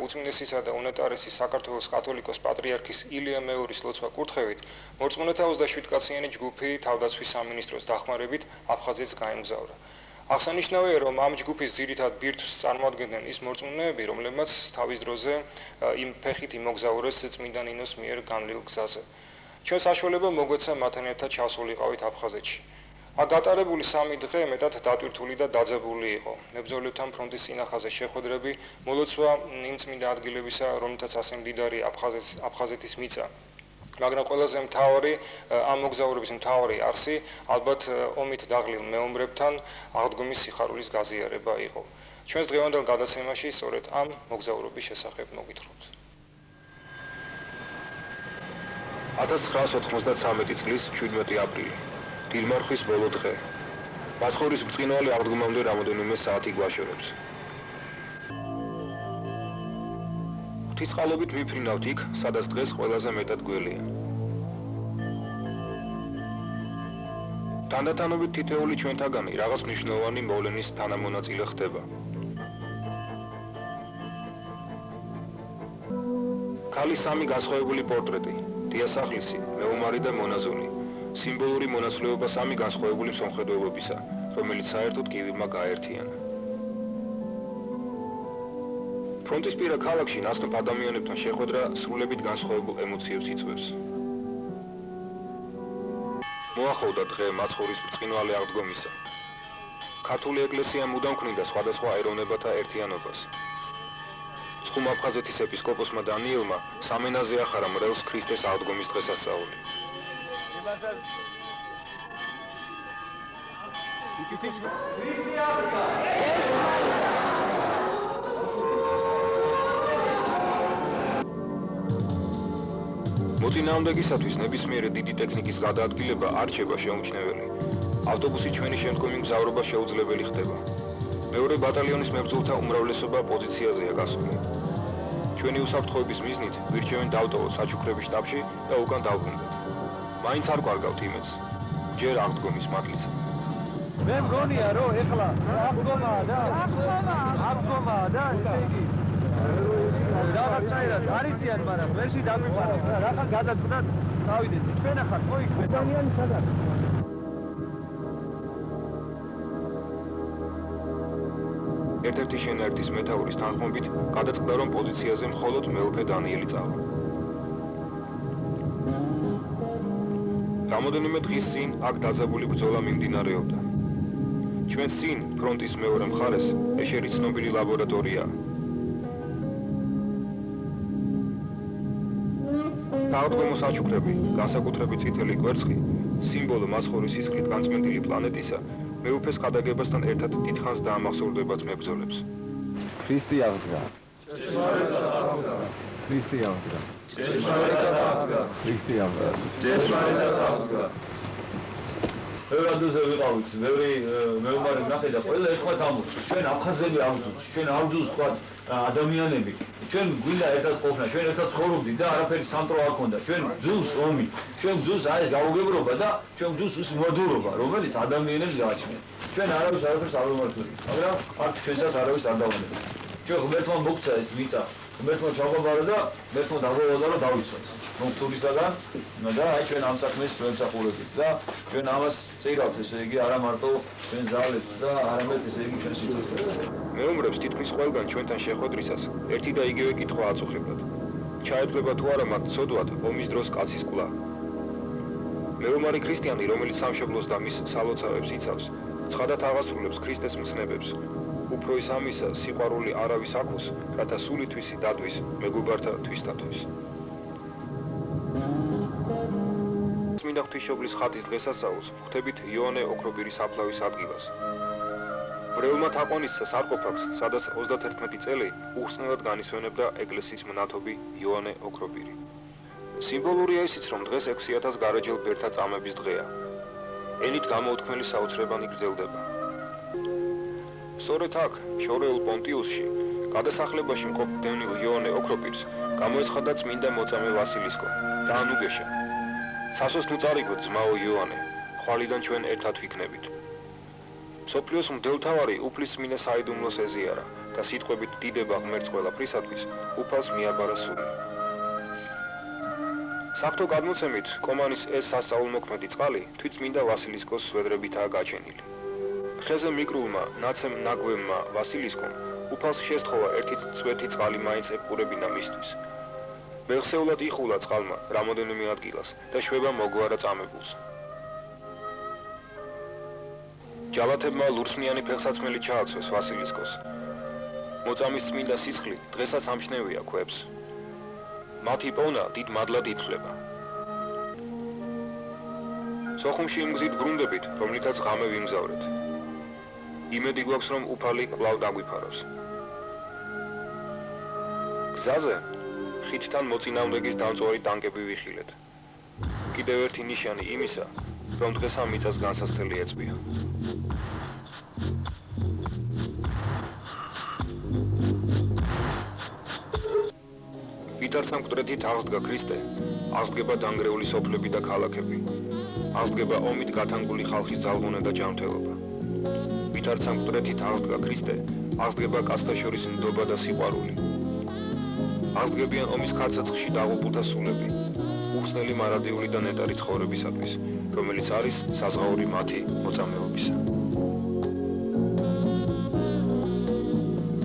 უწმინდესისა და უნეტარესის საქართველოს კათოლიკოს პატრიარქის ილია მეორის ლოცვა კურთხევით მორწმუნეთა 27 კაციანი ჯგუფი თავდაცვის სამინისტროს დახმარებით აფხაზეთს გაემგზავრა. აღსანიშნავია, რომ ამ ჯგუფის ძირითად ბირთვს წარმოადგენდნენ ის მორწმუნეები, რომლებმაც თავის დროზე იმ ფეხით იმოგზაურეს წმინდა ნინოს მიერ განვლილ გზაზე. ჩვენ საშუალება მოგვეცა მათთან ერთად ჩავსულიყავით აფხაზეთში. აქ გატარებული 3 დღე მეტად დატვირთული და დაძაბული იყო. მებრძოლებთან ფრონტის წინახაზე შეხვედრები, მოლოცვა იმ წმინდა ადგილებისა, რომელთაც ასე მდიდარი აფხაზეთის მიწა. მაგრამ ყველაზე მთავარი ამ მოგზაურობის მთავარი არსი ალბათ ომით დაღლილ მეომრებთან აღდგომის სიხარულის გაზიარება იყო. ჩვენს დღევანდელ გადაცემაში სწორედ ამ მოგზაურობის შესახებ მოგვითხრობთ. 1993 წლის 17 აპრილი. დილმარხვის ბოლო დღე. მაცხოვრის ბრწყინვალე აღდგომამდე რამოდენიმე საათი გვაშორებს. ღვთისწყალობით ვიფრინავთ იქ, სადაც დღეს ყველაზე მეტად გველია. თანდათანობით თითოეული ჩვენთაგანი რაღაც მნიშვნელოვანი მოვლენის თანამონაწილე ხდება. ქალის 3 განსხვავებული პორტრეტი, დიასახლისი, მეომარი და მონაზონი. სიმბოლური მონაცვლეობა 3 განსხვავებული მსხვერპლობისა, რომელიც საერთოდ კივირმა გააერთიანა. ფრონტისპირა ქალაქში ნაცნობ ადამიანებთან შეხვედრა სრულებით განსხვავებულ ემოციებს იწვევს. მოახლოვდა დღე მაცხოვრის ბრწყინვალე აღდგომისა. ქართული ეკლესია მუდამ ქმნიდა სხვადასხვა ეროვნებათა ერთიანობას. წყუმ აფხაზეთის ეპისკოპოსმა დანიელმა სამენაზე ახარა მრევლს ქრისტეს აღდგომის დღესასწაული. მოწინააღმდეგისათვის ნებისმიერი დიდი ტექნიკის გადაადგილება არ რჩება შეუმჩნეველი. ავტობუსი ჩვენი შემდგომი მგზავრობა შეუძლებელი ხდება. მეორე ბატალიონის მებრძოლთა უმრავლესობა პოზიციაზეა გასული. ჩვენი უსაფრთხოების მიზნით ვირჩევენ დავტოვოთ საჩუქრების შტაბში და უკან დავბრუნდეთ. მაინც არ გვარგავთ იმედს. ჯერ აღდგომის მადლისა. მე მგონია რომ ეხლა აღდგომაა და ესე იგი რაღაცნაირად არიციან, მაგრამ ვერში დაგვიფარავს რა, რახან გადაწყდათ დავიდეთ. თქვენ ახლა მოიქმე დანიანი სადაც. ერთ-ერთი შენაერთის მეთაურის თანხმობით გადაწყდა, რომ პოზიციაზე მხოლოდ მეუფე დანიელი წავა. რამოდენიმე დღის წინ აქ დაძაბული ბრძოლა მიმდინარეობდა. ჩვენ წინ ფრონტის მეორე მხარეს ეშერის ცნობილი ლაბორატორიაა. აღდგომო საჩუქრები, განსაკუთრებით წითელი კვერცხი, სიმბოლო მაცხოვრის სისხლით განწმენდილი პლანეტისა, მეუფეს გადაგებასთან ერთად დიდხანს დაამახსოვრდებათ მებრძოლებს. ქრისტე აღდგა. ქრისტე აღდგა. ქრისტე აღდგა. ბევრი ადგილზე ვიყავით, ბევრი მეომარი ნახე და ყველა ერთად ამბობს, ჩვენ აფხაზები ავძულთ, ჩვენ ავძულს თქვა ადამიანები, ჩვენ გვინდა ერთად ყოფნა, ჩვენ ერთად ცხოვრობდით და არაფერი სამტრო არ ქონდა, ჩვენ ძულს ომი, ჩვენ ძულს აი ეს გაუგებრობა და ჩვენ ძულს ის მოდურობა, რომელიც ადამიანებს გააჩნია. ჩვენ არავის არაფერს არ ვიმართვით, მაგრამ აქ ჩვენსაც არავის არ დავუნება. ჩვენ ღმერთმა მოგცა ეს მიწა, ღმერთმა ჩაგვაბარა და ღმერთმა დაგვევალა რომ დავიცვათ. ნოქტურისაგან და აი ჩვენ ამ საქმეს ვემსახურებით და ჩვენ ამას წირავთ, ესე იგი არა მარტო ჩვენ ზავლებს და არამედ ესე იგი ჩვენ სიცოცხლეს. მეომრებს თითქმის ყველგან ჩვენთან შეხვედრისას ერთი და იგივე კითხვა აწუხებდათ. ჩაედგება თუ არა მათ ცოდვად ომის დროს კაცის კვლავ. მეომარი ქრისტიანი, რომელიც სამშობლოს და მის სალოცავებს იცავს, ცხადად აღასრულებს ქრისტეს მცნებებს. უფრო ის ამისა, სიყვარული არავის აქვს, რათა სული თვისი დადვის მეგობართა თვისთათვის. წმინდა ღვთისმშობლის ხატის დღესასწაულს ხვდებით იოანე ოქროპირის აფლავის ადგილას. მრევლმა თაყვანისცა სარკოფაგს, სადაც 31 წელი უხსნელად განისვენებდა ეკლესიის მნათობი იოანე ოქროპირი. სიმბოლურია ისიც, რომ დღეს 6000 გარეჯელ ბერთა წამების დღეა. ენით გამოუთქმელი საოცრებანი გრძელდება. სწორედ აქ, შორეულ პონტიუსში, გადასახლებაში მყოფ დევნილ იოანე ოქროპირს გამოეცხადა წმინდა მოწამე ვასილისკო და ანუგეშა. სასოს ნუ წარიგვეთ ძმაო იოანე, ხვალიდან ჩვენ ერთად ვიქნებით. მსოფლიოს მდელთავარი უფლის წმინდა საიდუმლოს ეზიარა და სიტყვებით დიდება ღმერთს ყველაფრისათვის, უფალს მიაბარა სული. საღვთო გადმოცემით, კომანის ეს სასწაულმოქმედი წყალი თვითწმინდა ვასილისკოს სვედრებითაა გაჩენილი. ხეზე მიკრულმა, ნაცემ ნაგვემმა ვასილისკომ უფალს შესთხოვა ერთი წვეთი წყალი მაინც ეპყურებინა მისთვის. მეხსეულად იხულა წყალმა რამოდენიმე ადგილას და შვება მოგვარა წამებულს. ჯალათებმა ლურსმიანი ფეხსაცმელი ჩააცვეს ვასილისკოს. მოწამის წმინდა სისხლი დღესაც ამჩნევია ქვებს. მათი პოვნა დიდ მადლად ითვლება. სოხუმში იმგზით ბრუნდებით, რომლითაც ღამე ვიმგზავრეთ. იმედი გვაქვს, რომ უფალი კვლავ დაგვიფაროს. გზაზე ხიდთან მოწინააღმდეგის დამწვარი ტანკები ვიხილეთ. კიდევ ერთი ნიშანი იმისა, რომ დღეს ამ მიწას განსასწრელი ეწვია. ვითარცა მკვდრეთით აღსდგა ქრისტე, აღსდგება დანგრეული სოფლები და ქალაქები, აღსდგება ომით გათანგული ხალხის ძალღუნა და ჯანმრთელობა. ვითარცა მკვდრეთით აღსდგა ქრისტე, აღსდგება კაცთა შორის ნდობა და სიყვარული. აღსდგებიან ომის ქარცეცხლში დაღუპულთა სულები, უხსნელი მარადიული და ნეტარი ცხოვრებისათვის, რომელიც არის საზღაური მათი მოწამეობისა.